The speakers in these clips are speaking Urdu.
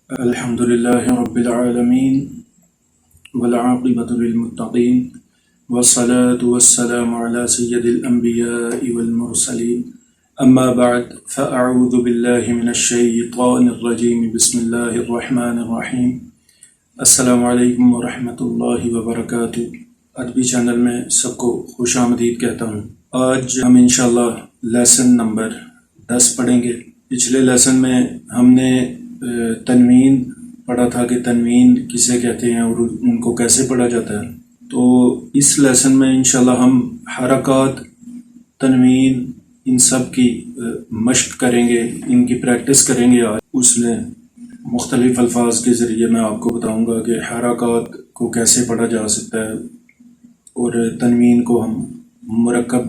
الحمد لله رب العالمين والعاقبة للمتقين والصلاة والسلام على سيد الأنبياء والمرسلين أما بعد فأعوذ بالله من الشيطان الرجيم بسم الله الرحمن الرحيم السلام علیکم ورحمۃ اللہ وبرکاتہ۔ ادبی چینل میں سب کو خوش آمدید کہتا ہوں۔ آج ہم انشاءاللہ لیسن نمبر 10 پڑھیں گے۔ پچھلے لیسن میں ہم نے تنوین پڑھا تھا کہ تنوین کسے کہتے ہیں اور ان کو کیسے پڑھا جاتا ہے۔ تو اس لیسن میں انشاءاللہ ہم حرکات، تنوین، ان سب کی مشق کریں گے، ان کی پریکٹس کریں گے۔ آج اس میں مختلف الفاظ کے ذریعے میں آپ کو بتاؤں گا کہ حرکات کو کیسے پڑھا جا سکتا ہے اور تنوین کو ہم مرکب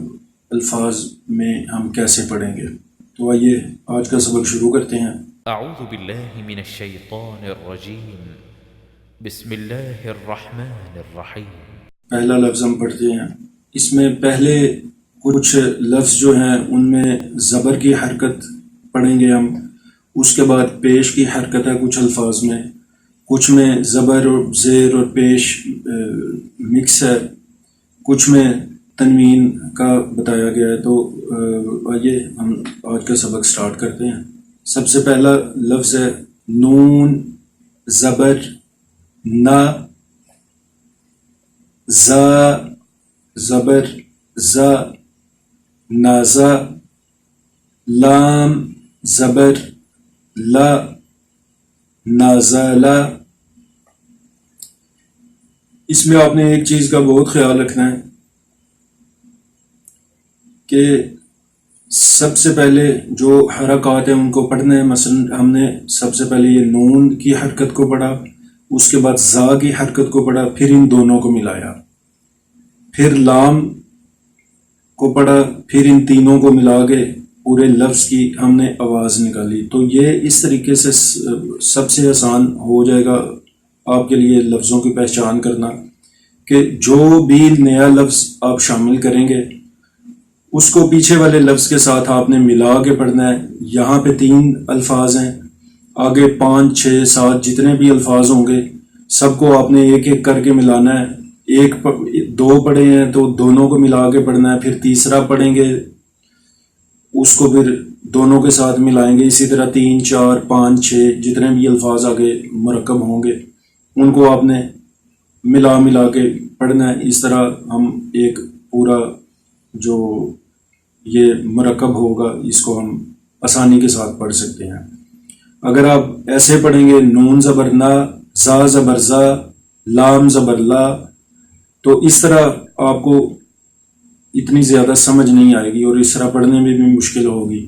الفاظ میں ہم کیسے پڑھیں گے۔ تو آئیے آج کا سبق شروع کرتے ہیں۔ اعوذ باللہ من الشیطان الرجیم بسم اللہ الرحمن الرحیم۔ پہلا لفظ ہم پڑھتے ہیں۔ اس میں پہلے کچھ لفظ جو ہیں ان میں زبر کی حرکت پڑھیں گے ہم، اس کے بعد پیش کی حرکت ہے کچھ الفاظ میں، کچھ میں زبر اور زیر اور پیش مکس ہے، کچھ میں تنوین کا بتایا گیا ہے۔ تو آئیے ہم آج کا سبق سٹارٹ کرتے ہیں۔ سب سے پہلا لفظ ہے نون زبر نا، زا زبر زا، نازا، لام زبر لا، نازالا۔ اس میں آپ نے ایک چیز کا بہت خیال رکھنا ہے کہ سب سے پہلے جو حرکات ہیں ان کو پڑھنا ہے۔ مثلا ہم نے سب سے پہلے یہ نون کی حرکت کو پڑھا، اس کے بعد زا کی حرکت کو پڑھا، پھر ان دونوں کو ملایا، پھر لام کو پڑھا، پھر ان تینوں کو ملا کے پورے لفظ کی ہم نے آواز نکالی۔ تو یہ اس طریقے سے سب سے آسان ہو جائے گا آپ کے لیے لفظوں کی پہچان کرنا کہ جو بھی نیا لفظ آپ شامل کریں گے اس کو پیچھے والے لفظ کے ساتھ آپ نے ملا کے پڑھنا ہے۔ یہاں پہ 3 الفاظ ہیں، آگے 5 6 7 جتنے بھی الفاظ ہوں گے سب کو آپ نے ایک ایک کر کے ملانا ہے۔ 2 پڑھے ہیں تو دونوں کو ملا کے پڑھنا ہے، پھر تیسرا پڑھیں گے اس کو پھر دونوں کے ساتھ ملائیں گے، اسی طرح 3 4 5 6 جتنے بھی الفاظ آگے مرکب ہوں گے ان کو آپ نے ملا کے پڑھنا ہے۔ اس طرح ہم ایک پورا جو یہ مرکب ہوگا اس کو ہم آسانی کے ساتھ پڑھ سکتے ہیں۔ اگر آپ ایسے پڑھیں گے نون زبر نا، زا زبر زا، لام زبر لا، تو اس طرح آپ کو اتنی زیادہ سمجھ نہیں آئے گی اور اس طرح پڑھنے میں بھی مشکل ہوگی۔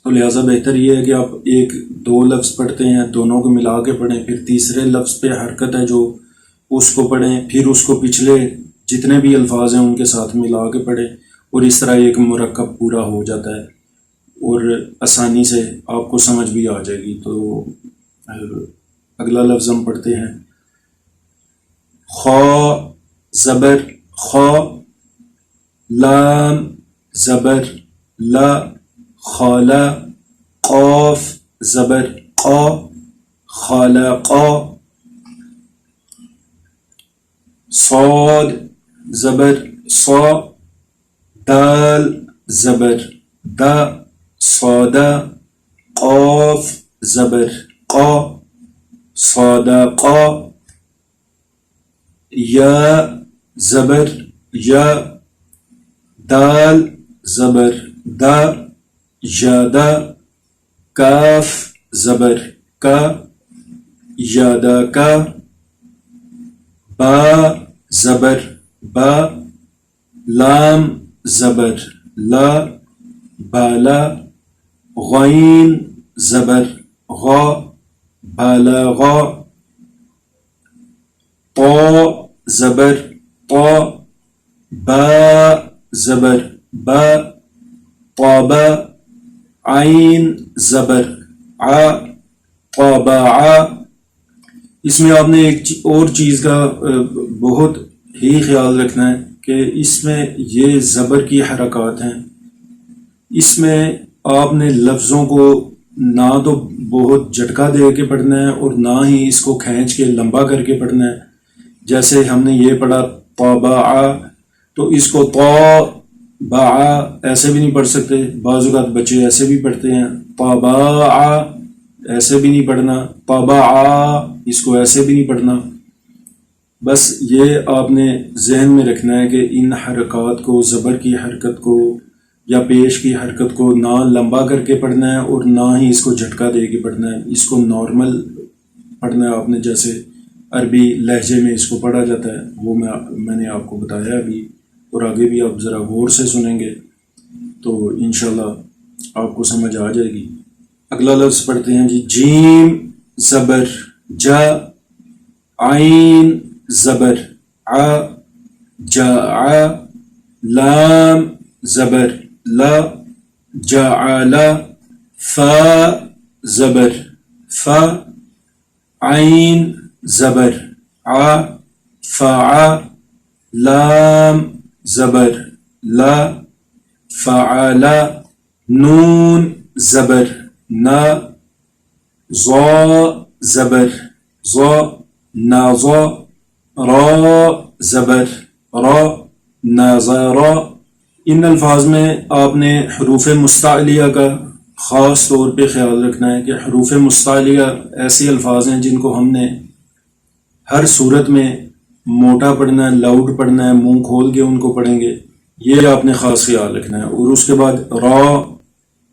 تو لہٰذا بہتر یہ ہے کہ آپ 1 2 لفظ پڑھتے ہیں، دونوں کو ملا کے پڑھیں، پھر تیسرے لفظ پہ حرکت ہے جو اس کو پڑھیں، پھر اس کو پچھلے جتنے بھی الفاظ ہیں ان کے ساتھ ملا کے پڑھیں، اور اس طرح ایک مرکب پورا ہو جاتا ہے اور آسانی سے آپ کو سمجھ بھی آ جائے گی۔ تو اگلا لفظ ہم پڑھتے ہیں خا زبر خا، لام زبر لا، خالا، قاف زبر قا، خالقا، صاد زبر صا، دال زبر دا، صادا، قاف زبر قا، صادقا، یا زبر یا، دال زبر دا، یادا، کاف زبر کا، یادا کا، با زبر با، لام زبر لا، بالا، غین زبر غا، بالغا، طا زبر طا، با زبر با، طابا، عین زبر ع، طابع۔ اس میں آپ نے ایک اور چیز کا بہت ہی خیال رکھنا ہے کہ اس میں یہ زبر کی حرکات ہیں، اس میں آپ نے لفظوں کو نہ تو بہت جھٹکا دے کے پڑھنا ہے اور نہ ہی اس کو کھینچ کے لمبا کر کے پڑھنا ہے. جیسے ہم نے یہ پڑھا طابع، تو اس کو طابع ایسے بھی نہیں پڑھ سکتے. بعض اوقات بچے ایسے بھی پڑھتے ہیں، طابع ایسے بھی نہیں پڑھنا، طابع اس کو ایسے بھی نہیں پڑھنا. بس یہ آپ نے ذہن میں رکھنا ہے کہ ان حرکات کو، زبر کی حرکت کو یا پیش کی حرکت کو نہ لمبا کر کے پڑھنا ہے اور نہ ہی اس کو جھٹکا دے کے پڑھنا ہے. اس کو نارمل پڑھنا ہے، آپ نے جیسے عربی لہجے میں اس کو پڑھا جاتا ہے وہ میں نے آپ کو بتایا ابھی، اور آگے بھی آپ ذرا غور سے سنیں گے تو انشاءاللہ آپ کو سمجھ آ جائے گی. اگلا لفظ پڑھتے ہیں جی. جیم زبر جا، عین زبر ع، جاء، لام زبر لا، جعل، فا زبر فا، عین زبر ع، فع، لام زبر لا، فعل، نون زبر نا، ظا زبر ظا، ناظا، را زبر را، ناظرا. ان الفاظ میں آپ نے حروف مستعلیہ کا خاص طور پہ خیال رکھنا ہے کہ حروف مستعلیہ ایسے الفاظ ہیں جن کو ہم نے ہر صورت میں موٹا پڑھنا ہے، لاؤڈ پڑھنا ہے، منہ کھول کے ان کو پڑھیں گے. یہ آپ نے خاص خیال رکھنا ہے. اور اس کے بعد را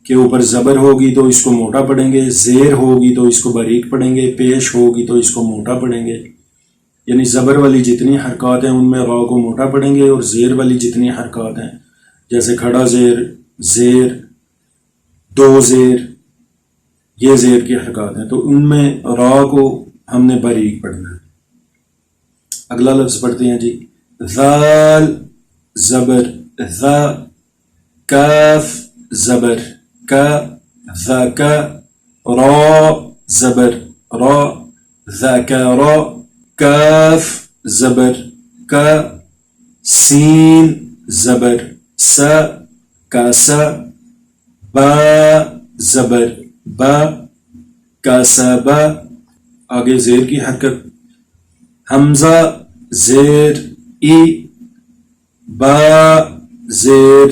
کے اوپر زبر ہوگی تو اس کو موٹا پڑھیں گے، زیر ہوگی تو اس کو باریک پڑھیں گے، پیش ہوگی تو اس کو موٹا پڑھیں گے. یعنی زبر والی جتنی حرکات ہیں ان میں را کو موٹا پڑھیں گے، اور زیر والی جتنی حرکات ہیں جیسے کھڑا زیر، زیر، دو زیر، یہ زیر کی حرکات ہیں تو ان میں را کو ہم نے باریک پڑھنا ہے. اگلا لفظ پڑھتے ہیں جی. ذال زبر ذا، کاف زبر کا، ذاک، را زبر را، ذاکر، کاف زبر کا، سین زبر سا، کاسا، با زبر با، کاسبا. آگے زیر کی حرکت. حمزہ زیر ای، با زیر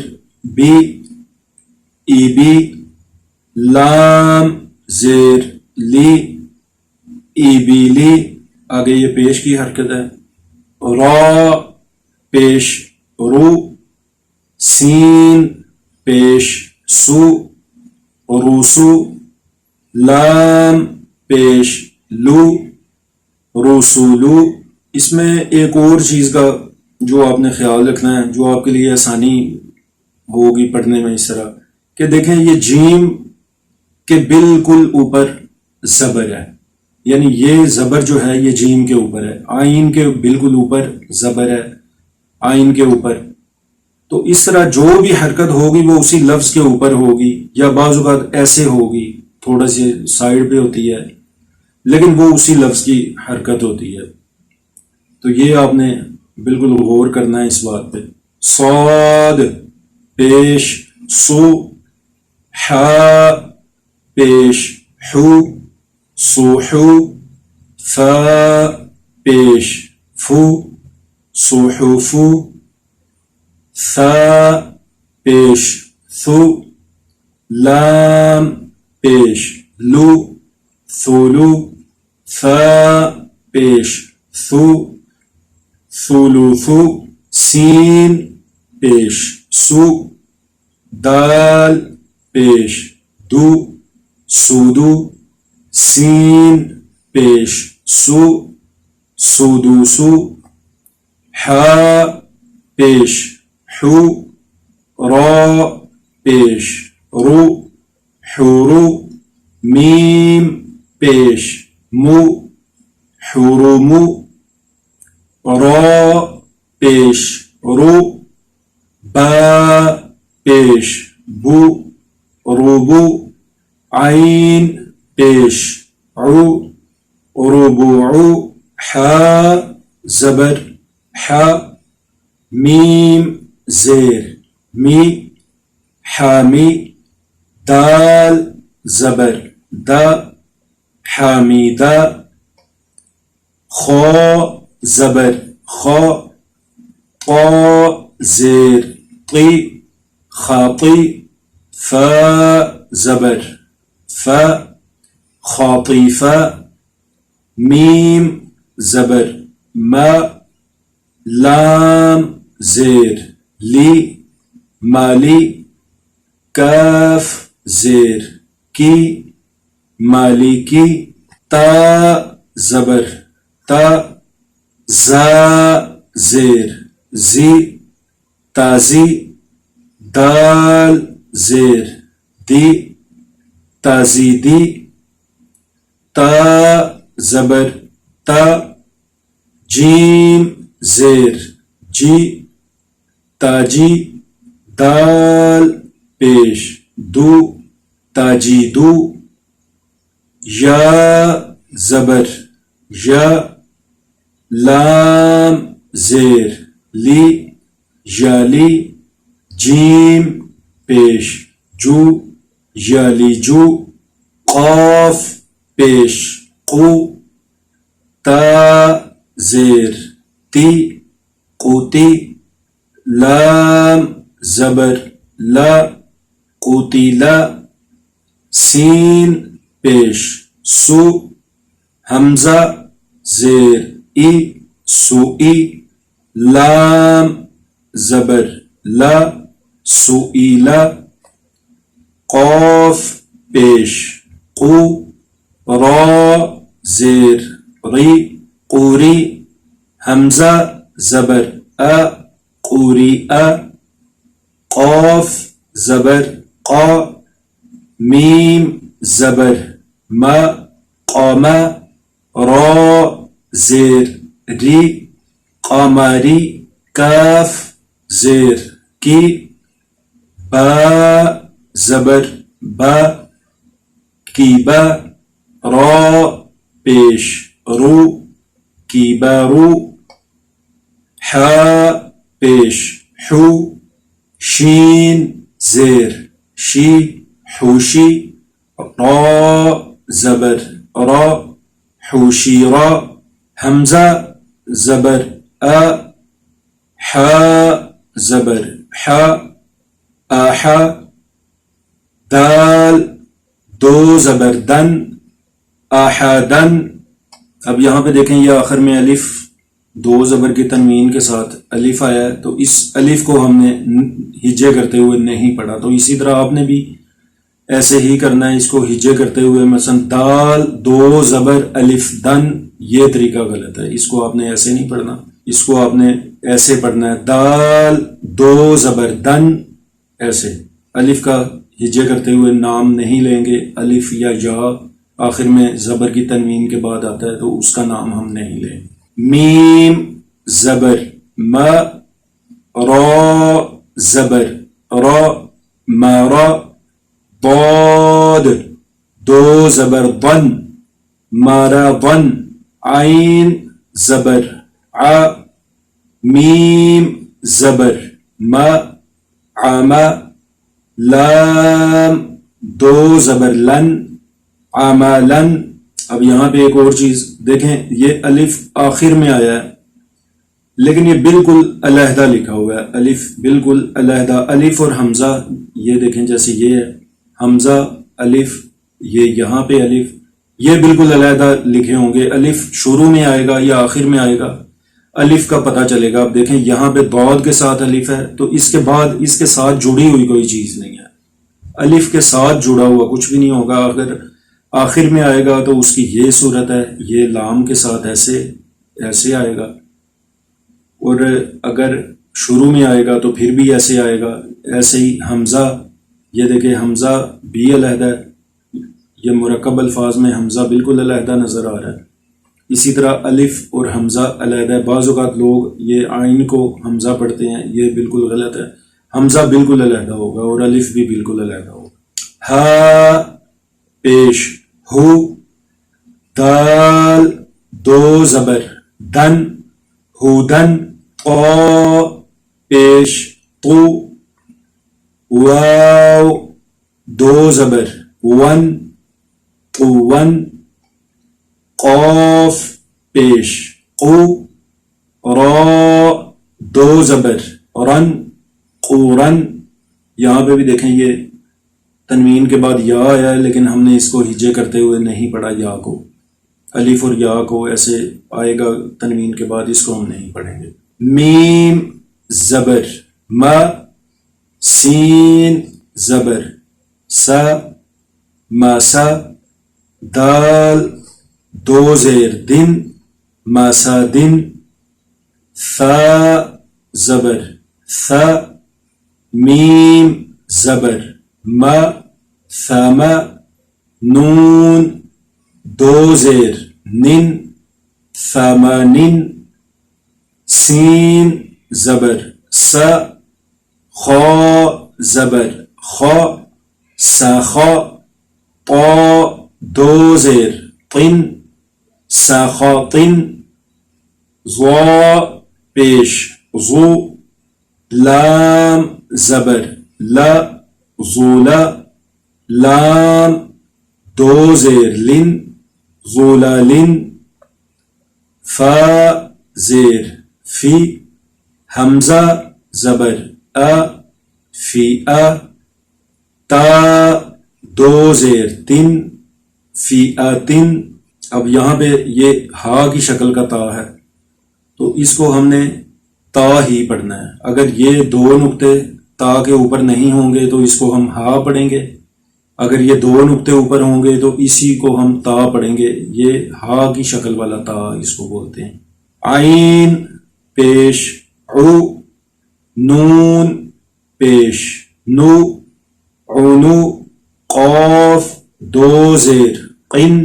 بی، ای بی، لام زیر لی، ای بی لی. آگے یہ پیش کی حرکت ہے. را پیش رو، سین پیش سو، روسو، لام پیش لو، رسولو. اس میں ایک اور چیز کا جو آپ نے خیال رکھنا ہے جو آپ کے لیے آسانی ہوگی پڑھنے میں اس طرح کہ دیکھیں یہ جیم کے بالکل اوپر زبر ہے، یعنی یہ زبر جو ہے یہ جیم کے اوپر ہے، آئین کے بالکل اوپر زبر ہے، آئین کے اوپر. تو اس طرح جو بھی حرکت ہوگی وہ اسی لفظ کے اوپر ہوگی، یا بعض اوقات ایسے ہوگی تھوڑا سی سائڈ پہ ہوتی ہے لیکن وہ اسی لفظ کی حرکت ہوتی ہے. تو یہ آپ نے بالکل غور کرنا ہے اس بات پہ. صاد پیش سو، حا پیش حو، سوحو، فا پیش فو، سوحوفو، ثا پیش ثو، لام پیش لو، ثولو، ثا پیش ثو، ثولوثو، سین پیش سو، دال پیش دو، سودو، سین پیش سو، سودوسو، حا پیش حو، را پیش رو، حورو، میم پیش مو، حورمو، را پیش رو، با پیش بو، روبو، عین پیش عو، ربوعو، حا زبر حا، میم زیر می، حامی، دال زبر دا حمیدہ خو زبر خو قا زیر قی خاطی فا زبر فا خاطیفہ میم زبر ما لام زیر لی مالی کاف زیر کی مالی کی تا زبر تا زا زیر زی تازی دال زیر دی تازیدی تا زبر تا جیم زیر جی تاجی دال پیش دو تاجیدو یا زبر یا لام زیر لی یالی جیم پیش جو یالی جو قاف پیش قو تا زیر تی قوتی لام زبر لا قوتی لا سین پیش سو حمزہ زیر ای سوئی لام زبر لا سوئی لا قاف پیش قو را زیر ری قوری حمزہ زبر قوری قاف زبر قا میم زبر ما قام را زیر ری قاماری کاف زیر کی با زبر با کی با را پیش رو کی با رو حا پیش حو شین زیر شی حوشی را زبر را حوشی را حمزہ زبر حا زبر حا آحا دال دو زبر دن آحادن. اب یہاں پہ دیکھیں یہ آخر میں الف دو زبر کی تنوین کے ساتھ الف آیا ہے، تو اس الف کو ہم نے ہجے کرتے ہوئے نہیں پڑھا، تو اسی طرح آپ نے بھی ایسے ہی کرنا ہے، اس کو ہجے کرتے ہوئے مثلا دال دو زبر الف دن، یہ طریقہ غلط ہے، اس کو آپ نے ایسے نہیں پڑھنا، اس کو آپ نے ایسے پڑھنا ہے دال دو زبر دن، ایسے الف کا ہجے کرتے ہوئے نام نہیں لیں گے، الف یا یا آخر میں زبر کی تنوین کے بعد آتا ہے تو اس کا نام ہم نہیں لیں. میم زبر ما را زبر را مارا ضاد دو زبر ضن مارا ضن عین زبر ع میم زبر ما عما لام دو زبر لن عمالن. اب یہاں پہ ایک اور چیز دیکھیں، یہ الف آخر میں آیا ہے لیکن یہ بالکل علیحدہ لکھا ہوا ہے، الف بالکل علیحدہ، الف اور حمزہ یہ دیکھیں جیسے یہ ہے حمزہ الف، یہ یہاں پہ الف، یہ بالکل علیحدہ لکھے ہوں گے، الف شروع میں آئے گا یا آخر میں آئے گا، الف کا پتہ چلے گا. اب دیکھیں یہاں پہ ضاد کے ساتھ الف ہے تو اس کے بعد اس کے ساتھ جڑی ہوئی کوئی چیز نہیں ہے، الف کے ساتھ جڑا ہوا کچھ بھی نہیں ہوگا، اگر آخر میں آئے گا تو اس کی یہ صورت ہے، یہ لام کے ساتھ ایسے آئے گا، اور اگر شروع میں آئے گا تو پھر بھی ایسے آئے گا. ایسے ہی حمزہ، یہ دیکھیں حمزہ بھی علیحدہ ہے، یہ مرکب الفاظ میں حمزہ بالکل علیحدہ نظر آ رہا ہے. اسی طرح الف اور حمزہ علیحدہ ہے، بعض اوقات لوگ یہ عین کو حمزہ پڑھتے ہیں، یہ بالکل غلط ہے، حمزہ بالکل علیحدہ ہوگا اور الف بھی بالکل علیحدہ ہوگا. ہا پیش ہو دال دو زبر دن ہودن قا پیش تو واو دو زبر ون قون قوف پیش قو را دو زبر رن قورن. یہاں پہ بھی دیکھیں یہ تنوین کے بعد یا آیا ہے لیکن ہم نے اس کو ہجے کرتے ہوئے نہیں پڑھا، یا کو الف اور یا کو ایسے آئے گا تنوین کے بعد، اس کو ہم نہیں پڑھیں گے. میم زبر ما سین زبر سا ماسا دال دو زیر دن ماسا دن. ثا زبر ثا میم زبر ما ثما نون دو زیر نن ثمانین. سین زبر سا خا زبر خا ساخا طا دو زیر طن ساخاطن. ضا پیش ضو لام زبر لا ضولا لام دو زیر لن ضولالن. فا زیر فی حمزہ زبر فی تا دو زیر تن فی آتن. اب یہاں پہ یہ ہا کی شکل کا تا ہے تو اس کو ہم نے تا ہی پڑھنا ہے. اگر یہ دو نقطے تا کے اوپر نہیں ہوں گے تو اس کو ہم ہا پڑھیں گے، اگر یہ دو نقطے اوپر ہوں گے تو اسی کو ہم تا پڑھیں گے. یہ ہا کی شکل والا تا اس کو بولتے ہیں. عین پیش عو نون پیش نو عنو قاف دو زیر قن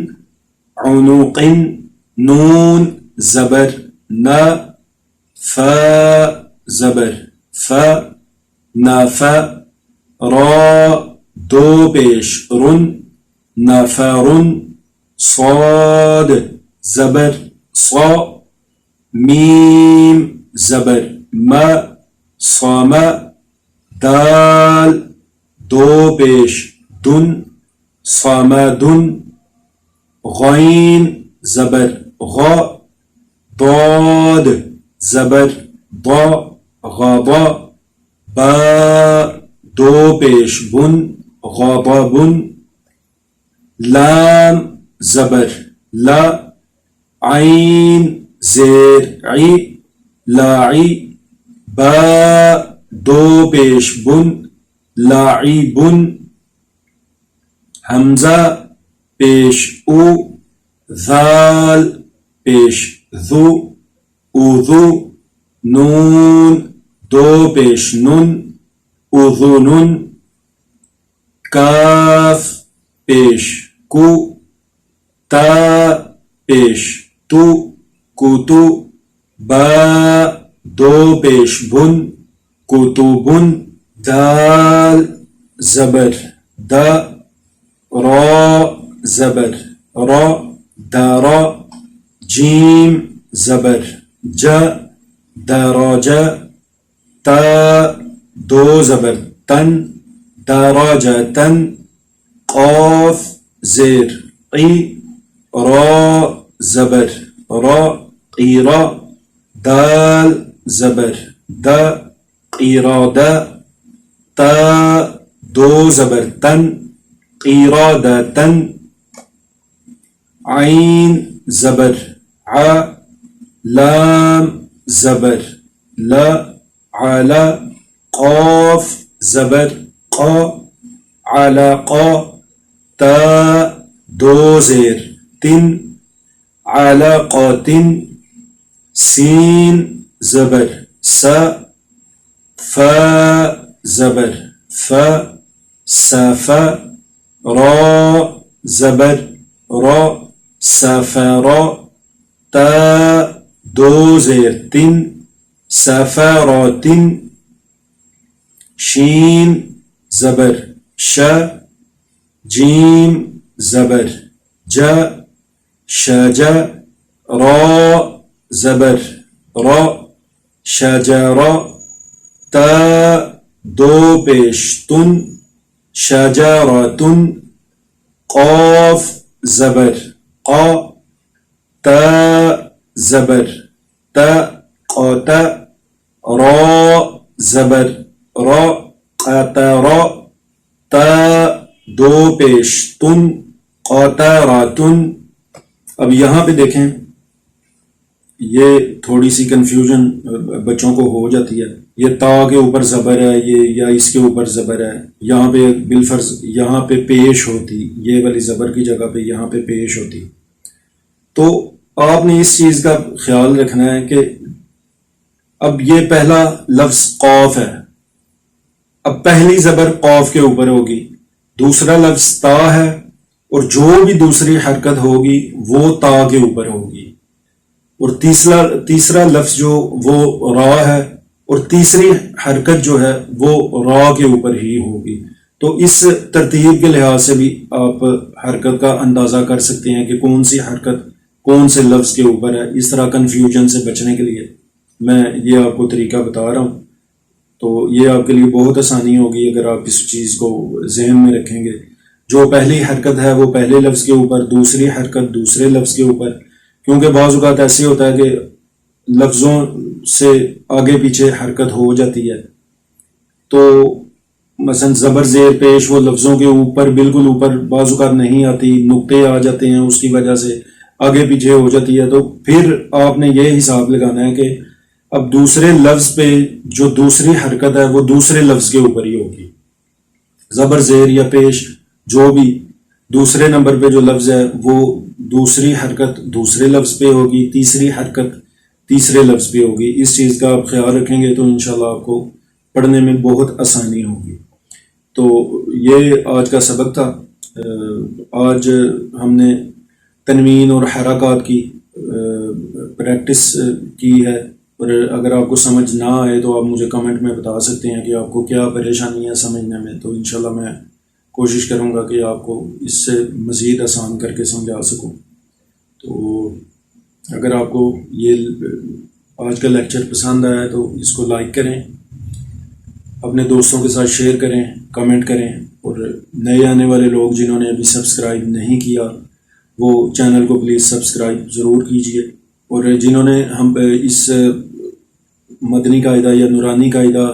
عنوقن. نون زبر نا فا زبر فا نافا را دو پیش رن نافارن. صاد زبر صا میم زبر ما صاما دال دو پیش دن صامدن. غین زبر غا ضاد زبر ضا غاضا. با دو پیش بن غاضبن. لام زبر لا عین زیر عی لاعی. با دو پیش بن لاعبن. حمزہ پیش او ذال پیش ذو اوذو. نون دو پیش نن اذنن. کاف پیش کو تا پیش تو کوتو. با دو پیش بن کتبن. دال زبر دا را زبر را دارا. جیم زبر جا دراجا. تا دو زبر تن دراجتن. قاف زیر قی را زبر را قیرا. دال زبر دا قیرادا. تا دو زبر تن قیرادتن. عین زبر ع لام زبر لا علا. قاف زبر قا علاقا. تا دو زیر تن علاقاتن. سین زبر سا فا زبر فا سافا. را زبر را سافارا. تا دو زیر تن سفاراتن. شین زبر شا جیم زبر جا شجا. را زبر را شجرا. تا دو پیش تن شجراتن. قاف زبر قا، تا زبر تا، قاتا، را زبر را، قطرا، تا دو پیش، تن، قاطراتن۔ اب یہاں پہ دیکھیں یہ تھوڑی سی کنفیوژن بچوں کو ہو جاتی ہے، یہ تا کے اوپر زبر ہے یہ، یا اس کے اوپر زبر ہے، یہاں پہ بالفرض یہاں پہ پیش ہوتی، یہ والی زبر کی جگہ پہ یہاں پہ پیش ہوتی۔ تو آپ نے اس چیز کا خیال رکھنا ہے کہ اب یہ پہلا لفظ قوف ہے، اب پہلی زبر قوف کے اوپر ہوگی، دوسرا لفظ تا ہے اور جو بھی دوسری حرکت ہوگی وہ تا کے اوپر ہوگی، اور تیسرا لفظ جو وہ را ہے اور تیسری حرکت جو ہے وہ را کے اوپر ہی ہوگی۔ تو اس ترتیب کے لحاظ سے بھی آپ حرکت کا اندازہ کر سکتے ہیں کہ کون سی حرکت کون سے لفظ کے اوپر ہے۔ اس طرح کنفیوژن سے بچنے کے لیے میں یہ آپ کو طریقہ بتا رہا ہوں، تو یہ آپ کے لیے بہت آسانی ہوگی اگر آپ اس چیز کو ذہن میں رکھیں گے۔ جو پہلی حرکت ہے وہ پہلے لفظ کے اوپر، دوسری حرکت دوسرے لفظ کے اوپر، کیونکہ بعض اوقات ایسے ہوتا ہے کہ لفظوں سے آگے پیچھے حرکت ہو جاتی ہے، تو مثلا زبر زیر پیش وہ لفظوں کے اوپر بالکل اوپر بعض اوقات نہیں آتی، نقطے آ جاتے ہیں، اس کی وجہ سے آگے پیچھے ہو جاتی ہے۔ تو پھر آپ نے یہ حساب لگانا ہے کہ اب دوسرے لفظ پہ جو دوسری حرکت ہے وہ دوسرے لفظ کے اوپر ہی ہوگی، زبر زیر یا پیش جو بھی دوسرے نمبر پہ جو لفظ ہے وہ دوسری حرکت دوسرے لفظ پہ ہوگی، تیسری حرکت تیسرے لفظ پہ ہوگی۔ اس چیز کا آپ خیال رکھیں گے تو انشاءاللہ آپ کو پڑھنے میں بہت آسانی ہوگی۔ تو یہ آج کا سبق تھا۔ آج ہم نے تنوین اور حرکات کی پریکٹس کی ہے، اور اگر آپ کو سمجھ نہ آئے تو آپ مجھے کمنٹ میں بتا سکتے ہیں کہ آپ کو کیا پریشانی ہے سمجھنے میں، تو انشاءاللہ میں کوشش کروں گا کہ آپ کو اس سے مزید آسان کر کے سمجھا سکوں۔ تو اگر آپ کو یہ آج کا لیکچر پسند آیا تو اس کو لائک کریں، اپنے دوستوں کے ساتھ شیئر کریں، کمنٹ کریں، اور نئے آنے والے لوگ جنہوں نے ابھی سبسکرائب نہیں کیا وہ چینل کو پلیز سبسکرائب ضرور کیجئے، اور جنہوں نے ہم اس مدنی قاعدہ یا نورانی قاعدہ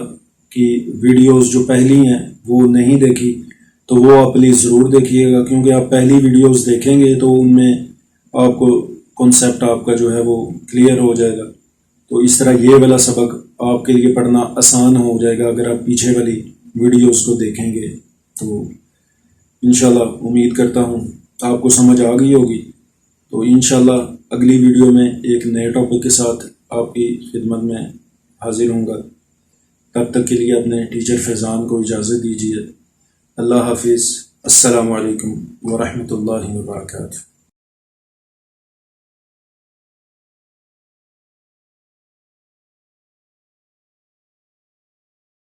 کی ویڈیوز جو پہلی ہیں وہ نہیں دیکھی تو وہ آپ پلیز ضرور دیکھیے گا، کیونکہ آپ پہلی ویڈیوز دیکھیں گے تو ان میں آپ کو کنسیپٹ آپ کا جو ہے وہ کلیئر ہو جائے گا، تو اس طرح یہ والا سبق آپ کے لیے پڑھنا آسان ہو جائے گا اگر آپ پیچھے والی ویڈیوز کو دیکھیں گے۔ تو انشاءاللہ امید کرتا ہوں آپ کو سمجھ آ گئی ہوگی۔ تو انشاءاللہ اگلی ویڈیو میں ایک نئے ٹاپک کے ساتھ آپ کی خدمت میں حاضر ہوں گا۔ تب تک کے لیے اپنے ٹیچر فیضان کو اجازت دیجیے۔ اللہ حافظ۔ السلام علیکم ورحمۃ اللہ وبرکاتہ۔